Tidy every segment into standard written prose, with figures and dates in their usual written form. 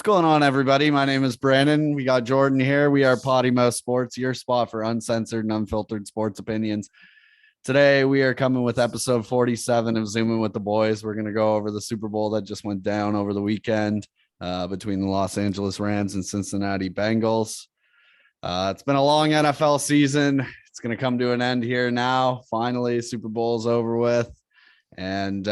going on, everybody? My name is Brandon. We got Jordan here. We are Potty Sports, your spot for uncensored and unfiltered sports opinions. Today, we are coming with episode 47 of Zoomin with the Boys. We're going to go over the Super Bowl that just went down over the weekend between the Los Angeles Rams and Cincinnati Bengals. It's been a long NFL season. It's going to come to an end here now. Finally, Super Bowl's over with. And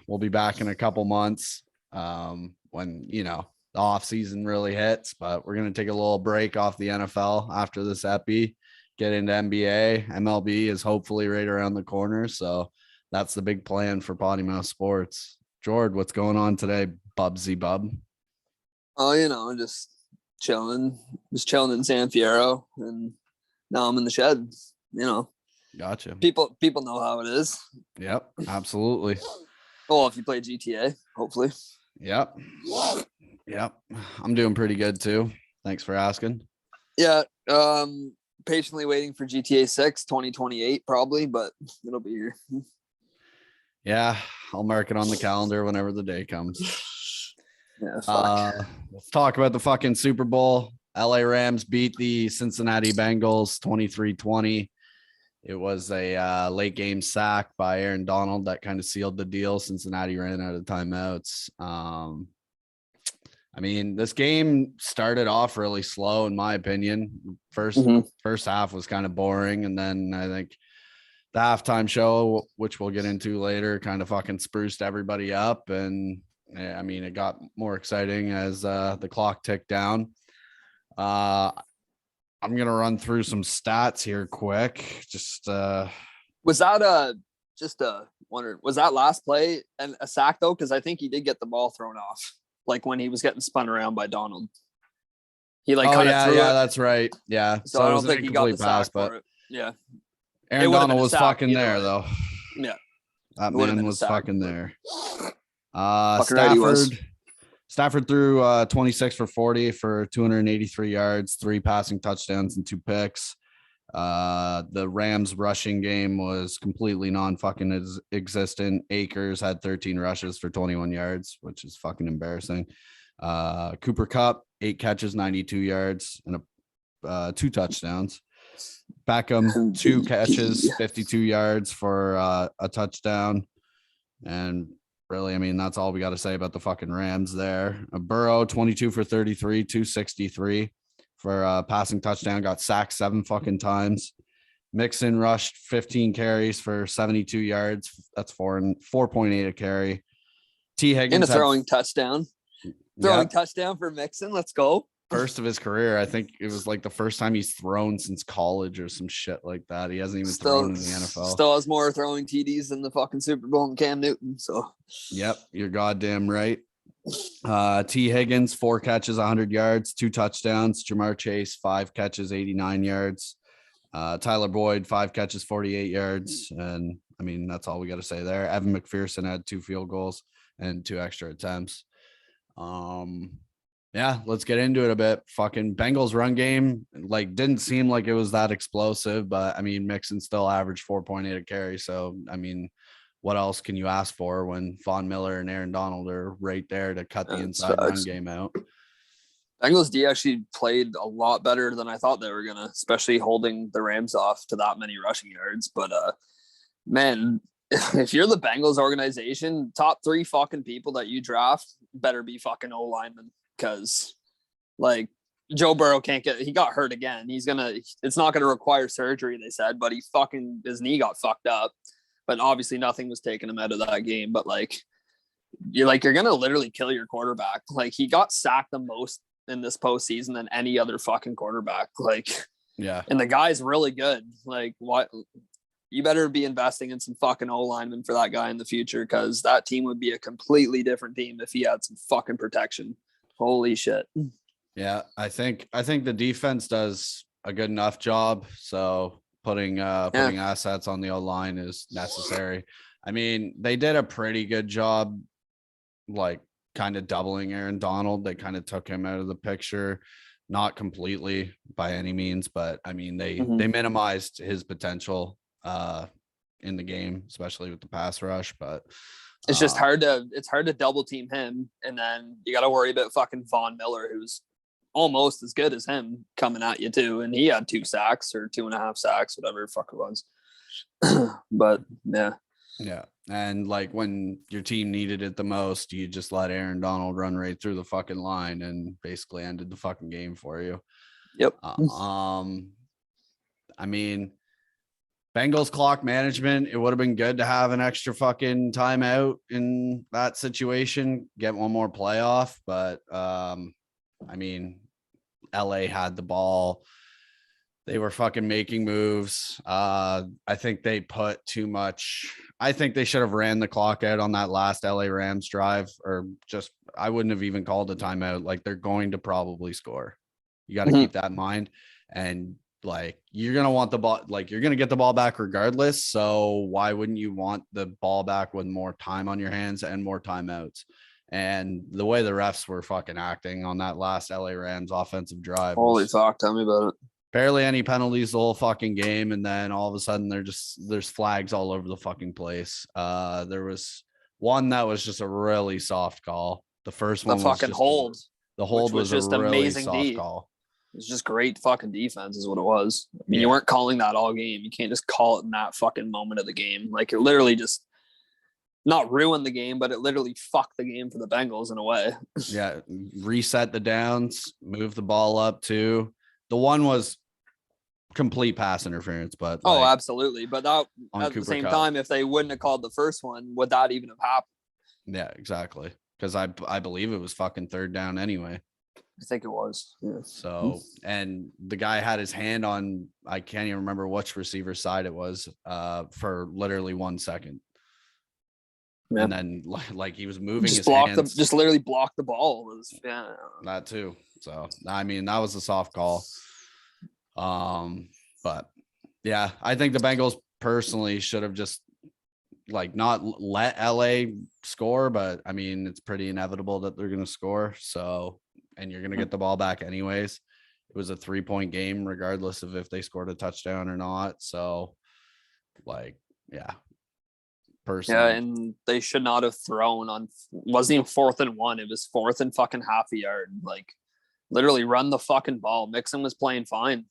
we'll be back in a couple months when, the offseason really hits. But we're going to take a little break off the NFL after this epi, get into NBA. MLB is hopefully right around the corner. So that's the big plan for Potty Mouth Sports. Jord, what's going on today, Bubsy Bub? Oh, just chilling in San Fierro, and now I'm in the shed. Gotcha. People know how it is. Yep, absolutely. Oh, if you play GTA, hopefully. Yep. I'm doing pretty good too. Thanks for asking. Yeah. Patiently waiting for GTA 6 2028 probably, but it'll be here. Yeah, I'll mark it on the calendar whenever the day comes. Yeah, fuck. Let's talk about the fucking Super Bowl. LA Rams beat the Cincinnati Bengals 23-20. It was a late game sack by Aaron Donald that kind of sealed the deal. Cincinnati ran out of timeouts. This game started off really slow, in my opinion. First half was kind of boring, and then I think the halftime show, which we'll get into later, kind of fucking spruced everybody up, and it got more exciting as the clock ticked down. I'm gonna run through some stats here quick. Was that was that last play and a sack though? Because I think he did get the ball thrown off. Like when he was getting spun around by Donald. He that's right. Yeah. So I don't think he got the sack for it. Yeah. Aaron Donald was fucking there though. Yeah. That man was fucking there. Stafford threw 26 for 40 for 283 yards, 3 passing touchdowns and 2 picks. The Rams rushing game was completely non-fucking existent. Akers had 13 rushes for 21 yards, which is fucking embarrassing. Cooper Kupp, 8 catches, 92 yards, and 2 touchdowns. Beckham, 2 catches, 52 yards for a touchdown. And really, that's all we got to say about the fucking Rams there. Burrow, 22 for 33, 263. For a passing touchdown, got sacked 7 fucking times. Mixon rushed 15 carries for 72 yards. That's 4.8 a carry. T. Higgins and a throwing touchdown. Touchdown for Mixon. Let's go. First of his career. I think it was like the first time he's thrown since college or some shit like that. He hasn't even thrown in the NFL. Still has more throwing TDs than the fucking Super Bowl and Cam Newton. So. Yep, you're goddamn right. T. Higgins, 4 catches, 100 yards, 2 touchdowns. Jamar Chase, 5 catches, 89 yards. Tyler Boyd, 5 catches, 48 yards. And that's all we got to say there. Evan McPherson had 2 field goals and 2 extra attempts. Let's get into it a bit. Fucking Bengals run game, didn't seem like it was that explosive, but Mixon still averaged 4.8 a carry. So, what else can you ask for when Von Miller and Aaron Donald are right there to cut the inside run game out? Bengals D actually played a lot better than I thought they were going to, especially holding the Rams off to that many rushing yards. But, man, if you're the Bengals organization, top 3 fucking people that you draft better be fucking O-linemen, because, Joe Burrow he got hurt again. It's not going to require surgery, they said, but his knee got fucked up. But obviously nothing was taking him out of that game. But you're going to literally kill your quarterback. He got sacked the most in this postseason than any other fucking quarterback. Yeah. And the guy's really good. What? You better be investing in some fucking O-linemen for that guy in the future, because that team would be a completely different team if he had some fucking protection. Holy shit. Yeah. I think the defense does a good enough job. So putting assets on the O-line is necessary. They did a pretty good job, kind of doubling Aaron Donald. They kind of took him out of the picture, not completely by any means, but they minimized his potential in the game, especially with the pass rush. But It's just hard to double team him. And then you got to worry about fucking Von Miller, who's almost as good as him coming at you too. And he had 2 sacks or 2.5 sacks, whatever the fuck it was. But yeah. Yeah. And like when your team needed it the most, you just let Aaron Donald run right through the fucking line and basically ended the fucking game for you. Yep. I mean, Bengals clock management, it would have been good to have an extra fucking timeout in that situation, get one more playoff. But I mean, LA had the ball. They were fucking making moves. I think they put too much. I think they should have ran the clock out on that last LA Rams drive, or just, I wouldn't have even called a timeout. Like, they're going to probably score. You got to keep that in mind. And like, you're going to want the ball, like, you're going to get the ball back regardless. So why wouldn't you want the ball back with more time on your hands and more timeouts? And the way the refs were fucking acting on that last LA Rams offensive drive. Holy fuck. Tell me about it. Barely any penalties the whole fucking game. And then all of a sudden there's flags all over the fucking place. There was one that was just a really soft call. The first one, the fucking hold. The hold was just a really amazing soft call. It was just great fucking defense is what it was. I mean, you weren't calling that all game. You can't just call it in that fucking moment of the game. Like, it literally just not ruined the game, but it literally fucked the game for the Bengals in a way. Yeah. Reset the downs, move the ball up too. The one was complete pass interference, but like, absolutely. But that at the same time, if they wouldn't have called the first one, would that even have happened? Yeah, exactly. Because I believe it was fucking third down anyway. I think it was. Yeah. So, and the guy had his hand on, I can't even remember which receiver side it was, for literally 1 second. Yeah. And then like he was moving his hands. Just literally blocked the ball. That too. So, I mean, that was a soft call. But yeah, I think the Bengals personally should have just like not let LA score, but I mean, it's pretty inevitable that they're going to score. So, and you're going to get the ball back anyways. It was a 3-point game, regardless of if they scored a touchdown or not. So like, yeah. Personally. Yeah, and they should not have thrown on, wasn't even 4th and 1. It was 4th and fucking half a yard. Like, literally run the fucking ball. Mixon was playing fine.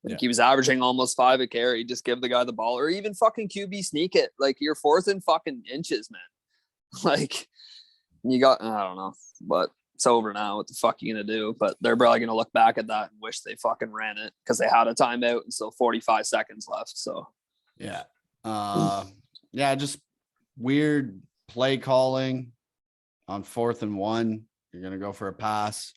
Like, he was averaging almost 5 a carry. Just give the guy the ball, or even fucking QB sneak it. Like, you're 4th and fucking inches, man. Like, you got, I don't know, but it's over now. What the fuck are you gonna do? But they're probably gonna look back at that and wish they fucking ran it because they had a timeout and still 45 seconds left. So yeah. Yeah, just weird play calling on 4th and 1. You're going to go for a pass,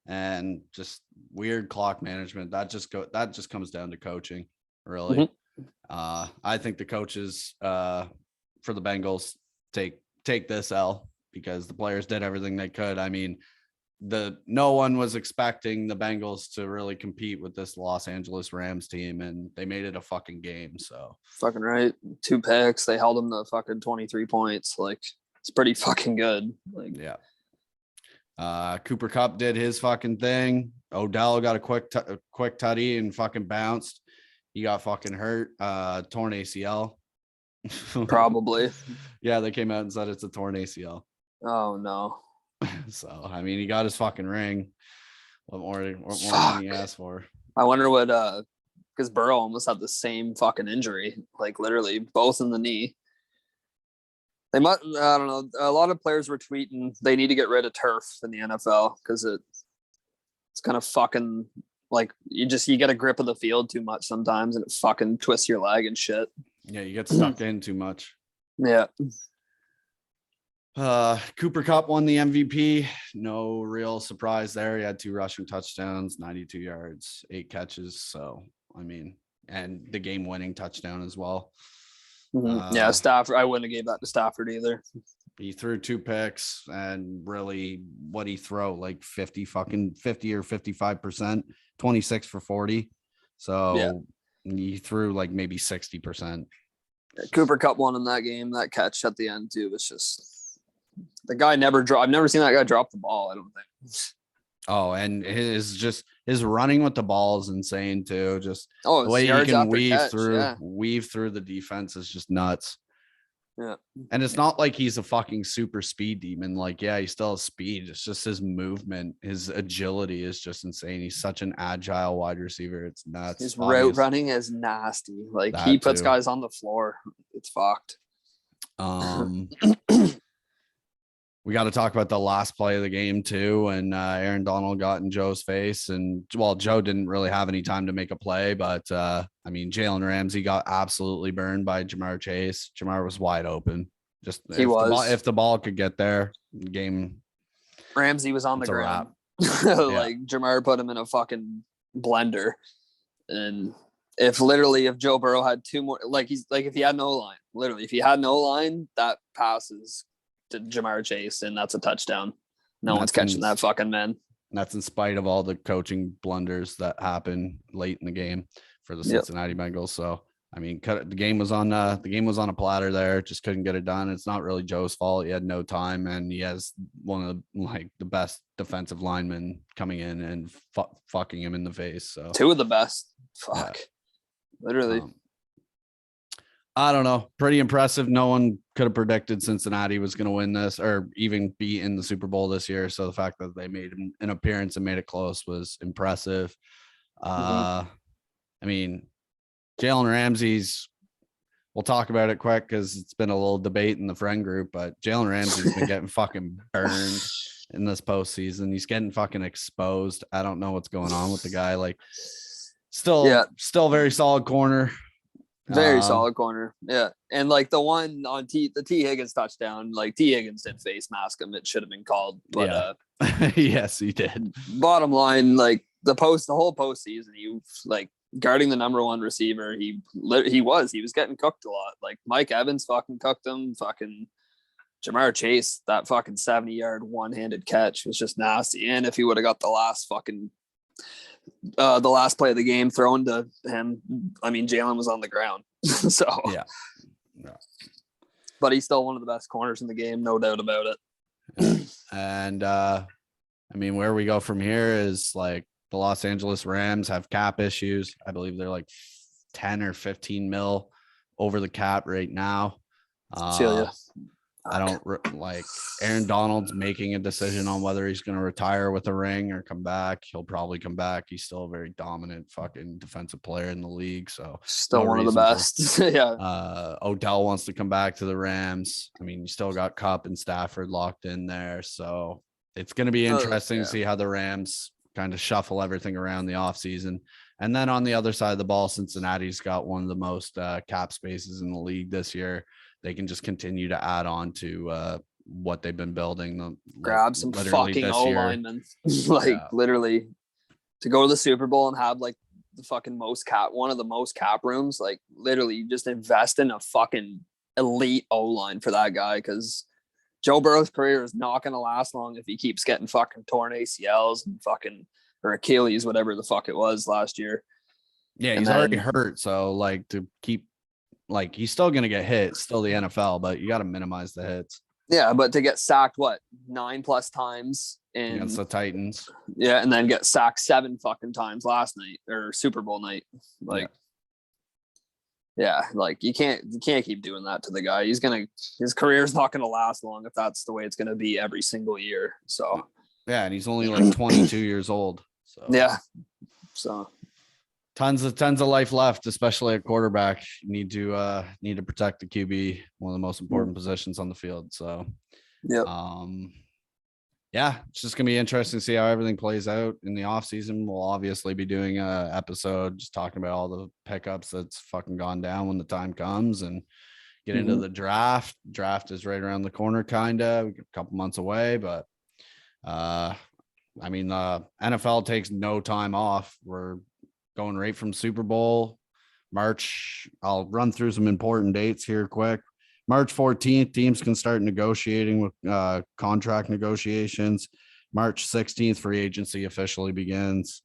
and just weird clock management. That just comes down to coaching, really. I think the coaches for the Bengals take this L because the players did everything they could. I mean, no one was expecting the Bengals to really compete with this Los Angeles Rams team, and they made it a fucking game. So fucking right. 2 picks. They held them to fucking 23 points. Like, it's pretty fucking good. Like, yeah. Cooper Kupp did his fucking thing. Odell got a quick tutty and fucking bounced. He got fucking hurt. Torn ACL. Probably. Yeah, they came out and said it's a torn ACL. Oh no. So, I mean, he got his fucking ring. What more than he asked for? I wonder what, because Burrow almost had the same fucking injury, like literally both in the knee. They might, I don't know. A lot of players were tweeting they need to get rid of turf in the NFL because it's kind of fucking like you get a grip of the field too much sometimes and it fucking twists your leg and shit. Yeah, you get stuck in too much. Yeah. Cooper Kupp won the MVP. No real surprise there. He had 2 rushing touchdowns, 92 yards, 8 catches. So, I mean, and the game-winning touchdown as well. Yeah, Stafford. I wouldn't have gave that to Stafford either. He threw 2 picks, and really, what'd he throw? Like 50 or 55%, 26 for 40. So yeah. He threw like maybe 60%. Yeah, Cooper Kupp won in that game. That catch at the end too was just. The guy I've never seen that guy drop the ball, I don't think. Oh, and his running with the ball is insane too. Just the way he can weave through the defense is just nuts. Yeah. And it's not like he's a fucking super speed demon. Like, yeah, he still has speed. It's just his movement, his agility is just insane. He's such an agile wide receiver. It's nuts. His route running is nasty. Like, he puts guys on the floor. It's fucked. We got to talk about the last play of the game too. And Aaron Donald got in Joe's face, and well, Joe didn't really have any time to make a play, but I mean, Jalen Ramsey got absolutely burned by Jamar Chase. Jamar was wide open. Just if the ball could get there, game. Ramsey was on the ground. Like, Jamar put him in a fucking blender. And if Joe Burrow had two more, if he had no line, if he had no line, that passes to Jamar Chase, and that's a touchdown. No one's catching that fucking man. That's in spite of all the coaching blunders that happen late in the game for the Cincinnati Bengals. So, I mean, the game was on a platter there. Just couldn't get it done. It's not really Joe's fault. He had no time, and he has one of the best defensive linemen coming in and fucking him in the face. So two of the best. Fuck. Yeah. Literally. I don't know. Pretty impressive. No one could have predicted Cincinnati was going to win this or even be in the Super Bowl this year. So the fact that they made an appearance and made it close was impressive. I mean, Jalen Ramsey's, we'll talk about it quick because it's been a little debate in the friend group, but Jalen Ramsey's been getting fucking burned in this postseason. He's getting fucking exposed. I don't know what's going on with the guy. Like, still very solid corner. Very solid corner. Yeah. And like the one on the T Higgins touchdown, like T Higgins did face mask him. It should have been called. But yes, he did. Bottom line, like the whole postseason, he like guarding the number one receiver. He was getting cooked a lot. Like Mike Evans fucking cooked him. Fucking Jamar Chase, that fucking 70-yard one-handed catch was just nasty. And if he would have got the last play of the game thrown to him, I mean, Jalen was on the ground. So yeah. But he's still one of the best corners in the game, no doubt about it. And I mean, where we go from here is like the Los Angeles Rams have cap issues. I believe they're like 10 or 15 mil over the cap right now. I don't like Aaron Donald's making a decision on whether he's going to retire with a ring or come back. He'll probably come back. He's still a very dominant fucking defensive player in the league. So still one of the best. Yeah. Odell wants to come back to the Rams. I mean, you still got Kupp and Stafford locked in there. So it's going to be interesting to see how the Rams kind of shuffle everything around the offseason. And then on the other side of the ball, Cincinnati's got one of the most cap spaces in the league this year. They can just continue to add on to what they've been building. Grab some fucking O-linemen. Literally to go to the Super Bowl and have like the fucking one of the most cap rooms, like literally just invest in a fucking elite O-line for that guy. Cause Joe Burrow's career is not going to last long if he keeps getting fucking torn ACLs and fucking, or Achilles, whatever the fuck it was last year. Yeah. He's already hurt. So like to keep, like he's still going to get hit, still the NFL, but you got to minimize the hits. Yeah, but to get sacked, 9+ times against the Titans. Yeah, and then get sacked 7 fucking times last night or Super Bowl night. Like, like you can't keep doing that to the guy. His career's not gonna last long if that's the way it's gonna be every single year. So yeah, and he's only like 22 years old. So yeah, so. Tons of life left, especially at quarterback. You need to protect the QB, one of the most important positions on the field. So, it's just gonna be interesting to see how everything plays out in the offseason. We'll obviously be doing a episode just talking about all the pickups that's fucking gone down when the time comes, and get into the draft. Draft is right around the corner, kinda. A couple months away, but I mean, NFL takes no time off. We're going right from Super Bowl March. I'll run through some important dates here quick. March 14th, teams can start negotiating with contract negotiations. March 16th, free agency officially begins.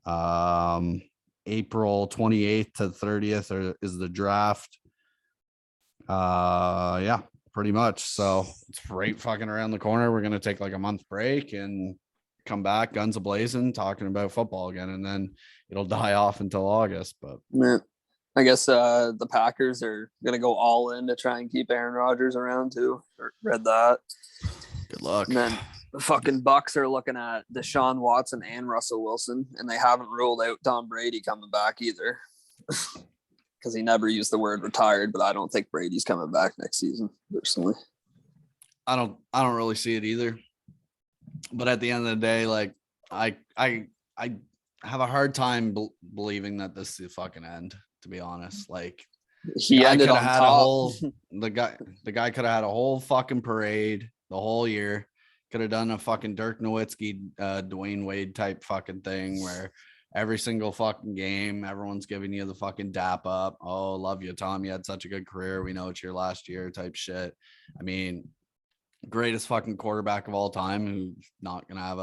April 28th to 30th is the draft. Pretty much. So it's right fucking around the corner. We're going to take like a month break and come back guns a-blazing talking about football again, and then it'll die off until August. But I guess the Packers are going to go all in to try and keep Aaron Rodgers around too. Read that. Good luck. And then the fucking Bucks are looking at Deshaun Watson and Russell Wilson, and they haven't ruled out Tom Brady coming back either. Because he never used the word retired, but I don't think Brady's coming back next season, personally. I don't really see it either. But at the end of the day, like I have a hard time believing that this is the fucking end, to be honest. Like he ended on top. The guy could have had a whole fucking parade the whole year. Could have done a fucking Dirk Nowitzki, Dwayne Wade type fucking thing where every single fucking game, everyone's giving you the fucking dap up. Oh, love you, Tom. You had such a good career. We know it's your last year type shit. I mean, greatest fucking quarterback of all time who's not gonna have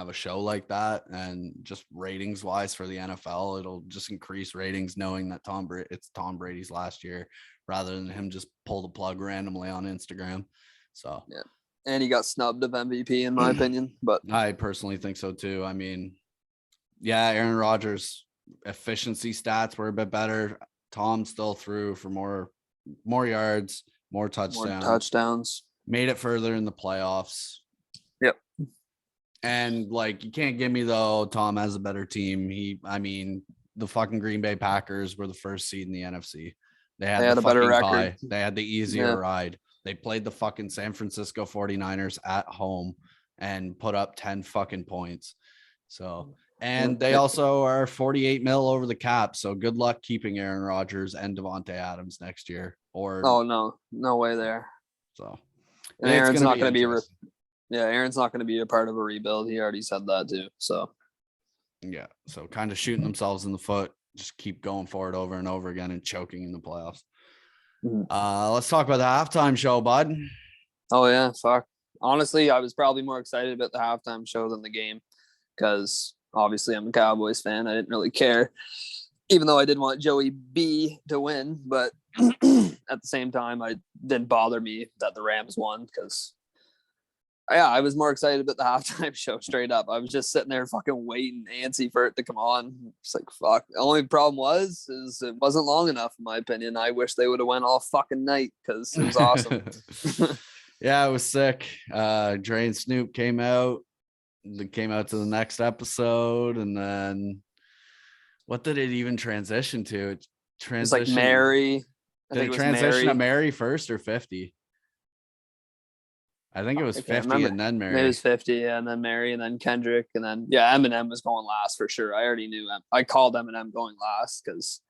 a show like that. And just ratings wise for the NFL, it'll just increase ratings knowing that it's Tom Brady's last year rather than him just pull the plug randomly on Instagram. So yeah. And he got snubbed of MVP in my opinion, but I personally think so too. I mean, yeah, Aaron Rodgers' efficiency stats were a bit better. Tom still threw for more yards, more touchdowns. Made it further in the playoffs. Yep. And like, you can't give me though, Tom has a better team. The fucking Green Bay Packers were the first seed in the NFC. They had a better record. They had the easier ride. They played the fucking San Francisco 49ers at home and put up 10 fucking points. So, and they also are 48 mil over the cap. So good luck keeping Aaron Rodgers and Devontae Adams next year. No way there. So, and Aaron's not going to be Aaron's not going to be a part of a rebuild. He already said that too. So, yeah. So kind of shooting themselves in the foot. Just keep going forward over and over again and choking in the playoffs. Let's talk about the halftime show, bud. Oh yeah, fuck. Honestly, I was probably more excited about the halftime show than the game because obviously I'm a Cowboys fan. I didn't really care, even though I did want Joey B to win. But at the same time, it didn't bother me that the Rams won because I was more excited about the halftime show straight up. I was just sitting there fucking waiting, antsy for it to come on. It's like, fuck. The only problem is it wasn't long enough, in my opinion. I wish they would have went all fucking night because it was awesome. Yeah, it was sick. Dre and Snoop came out. They came out to the next episode. And then what did it even transition to? It was like Mary. Did it transition to Mary first or 50? I think it was 50 and then Mary. It was 50, yeah, and then Mary, and then Kendrick, and then Eminem was going last for sure. I already knew him. I called Eminem going last because,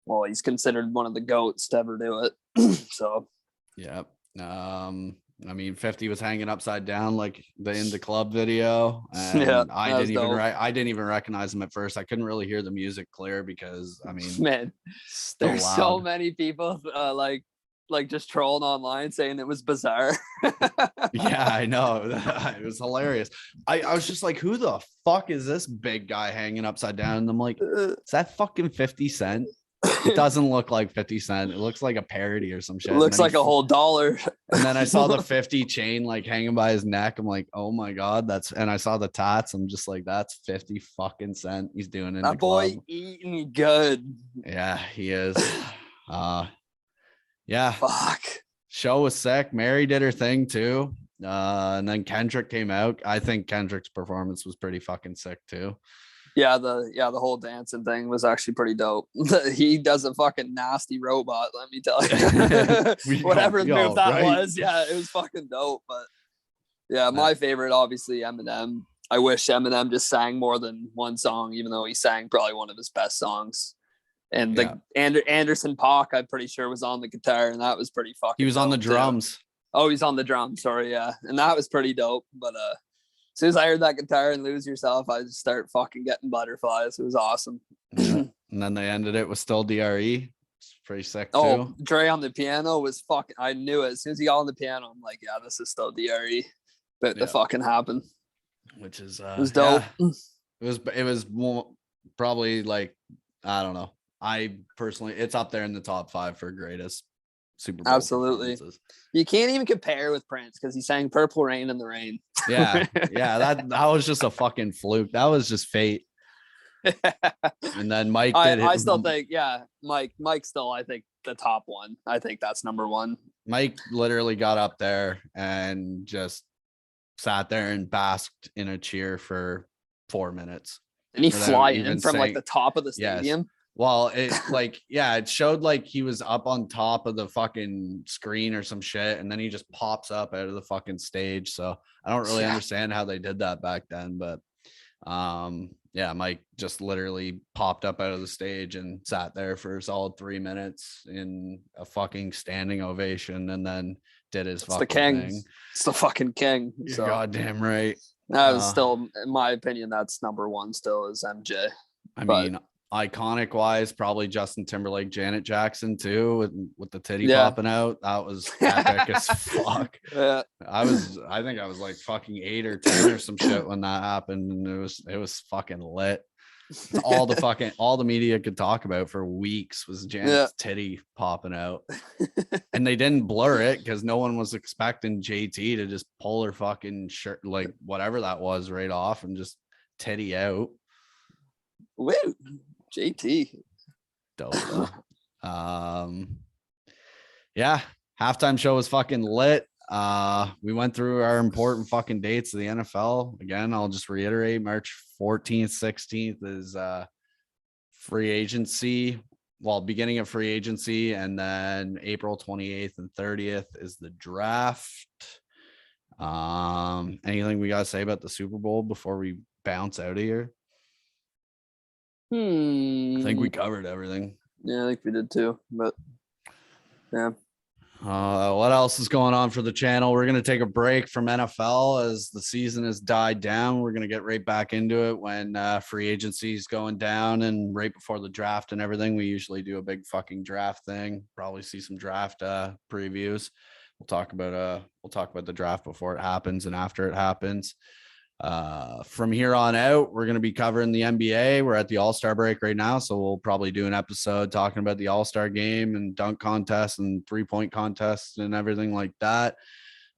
well, he's considered one of the GOATs to ever do it. So, yeah. 50 was hanging upside down like the In the Club video, and I didn't even recognize him at first. I couldn't really hear the music clear because man, there's so many people like just trolling online saying it was bizarre. Yeah, I know. It was hilarious. I was just like, who the fuck is this big guy hanging upside down? And I'm like, is that fucking 50 Cent? It doesn't look like 50 Cent. It looks like a parody or some shit. It looks like a whole dollar. And then I saw the 50 chain like hanging by his neck. I'm like, oh my God, and I saw the tats. I'm just like, that's 50 fucking Cent. He's doing it. That boy eating good. Yeah, he is. Yeah. Fuck. Show was sick. Mary did her thing too. And then Kendrick came out. I think Kendrick's performance was pretty fucking sick too. Yeah, the whole dancing thing was actually pretty dope. He does a fucking nasty robot, let me tell you. Whatever move that was, yeah, it was fucking dope. But yeah, my favorite, obviously, Eminem. I wish Eminem just sang more than one song, even though he sang probably one of his best songs. And Anderson .Paak, I'm pretty sure, was on the guitar, and that was pretty fucking He was on the drums. Too. Oh, he's on the drums, sorry, yeah. And that was pretty dope. But as soon as I heard that guitar and Lose Yourself, I just start fucking getting butterflies. It was awesome. Yeah. And then they ended it with Still DRE. It's pretty sick too. Oh, Dre on the piano was fucking, I knew it. As soon as he got on the piano, I'm like, yeah, this is Still DRE. But to fucking happen. Which is it was dope. Yeah. It was more, probably like, I don't know. I personally, it's up there in the top 5 for greatest Super Bowl. Absolutely. You can't even compare with Prince because he sang Purple Rain in the Rain. Yeah. That was just a fucking fluke. That was just fate. And then Mike I still think, Mike still, I think the top one. I think that's number one. Mike literally got up there and just sat there and basked in a cheer for 4 minutes. Didn't he fly in from like the top of the stadium? Yes. Well, it showed like he was up on top of the fucking screen or some shit, and then he just pops up out of the fucking stage. So I don't really understand how they did that back then, but Mike just literally popped up out of the stage and sat there for a solid 3 minutes in a fucking standing ovation, and then did his fucking thing. It's the fucking king. You're goddamn right. That was still, in my opinion, that's number one still is MJ. I mean, iconic wise, probably Justin Timberlake, Janet Jackson too, with the titty popping out. That was epic as fuck. Yeah. I think I was like fucking 8 or 10 or some shit when that happened, and it was fucking lit. All the media could talk about for weeks was Janet's titty popping out. And they didn't blur it because no one was expecting JT to just pull her fucking shirt, like whatever that was, right off and just titty out. Woo, JT. Dope. Halftime show was fucking lit. We went through our important fucking dates of the NFL. Again, I'll just reiterate, March 14th, 16th is free agency. Well, beginning of free agency, and then April 28th and 30th is the draft. Anything we gotta say about the Super Bowl before we bounce out of here? I think we covered everything. Yeah, I think we did too. But yeah. What else is going on for the channel? We're going to take a break from NFL as the season has died down. We're going to get right back into it when free agency is going down, and right before the draft and everything. We usually do a big fucking draft thing. Probably see some draft previews. We'll talk about the draft before it happens and after it happens. From here on out, we're going to be covering the NBA. We're at the All-Star break right now, so we'll probably do an episode talking about the All-Star game and dunk contests and 3-point contests and everything like that.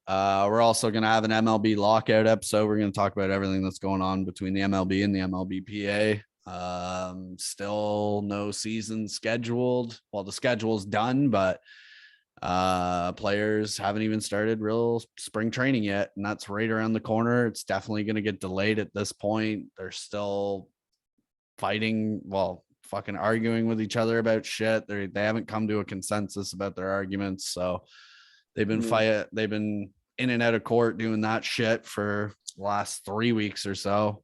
We're also going to have an MLB lockout episode. We're going to talk about everything that's going on between the MLB and the MLBPA. Still no season scheduled. Well, the schedule's done, but players haven't even started real spring training yet, and that's right around the corner. It's definitely going to get delayed at this point. They're still fighting, fucking arguing with each other about shit. They haven't come to a consensus about their arguments, so they've been they've been in and out of court doing that shit for the last 3 weeks or so.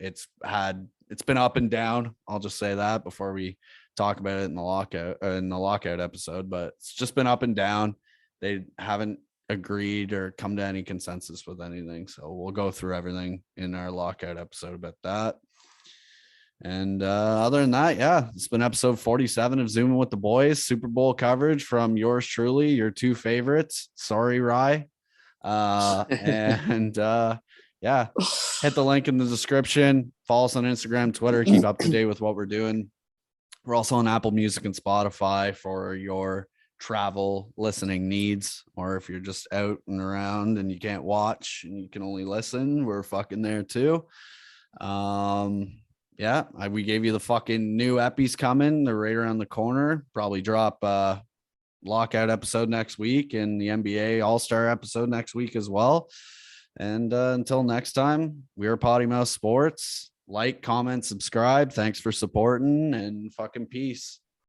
It's been up and down, I'll just say that before we talk about it in the lockout episode, but it's just been up and down. They haven't agreed or come to any consensus with anything, so we'll go through everything in our lockout episode about that. And other than that, it's been episode 47 of Zoomin with the Boys. Super Bowl coverage from yours truly, your two favorites. Sorry, Rye. Hit the link in the description. Follow us on Instagram, Twitter. Keep up to date with what we're doing. We're also on Apple Music and Spotify for your travel listening needs, or if you're just out and around and you can't watch and you can only listen, we're fucking there too. We gave you the fucking new epis coming. They're right around the corner. Probably drop lockout episode next week and the NBA All-Star episode next week as well. And until next time, we are Potty Mouth Sports. Like, comment, subscribe. Thanks for supporting, and fucking peace.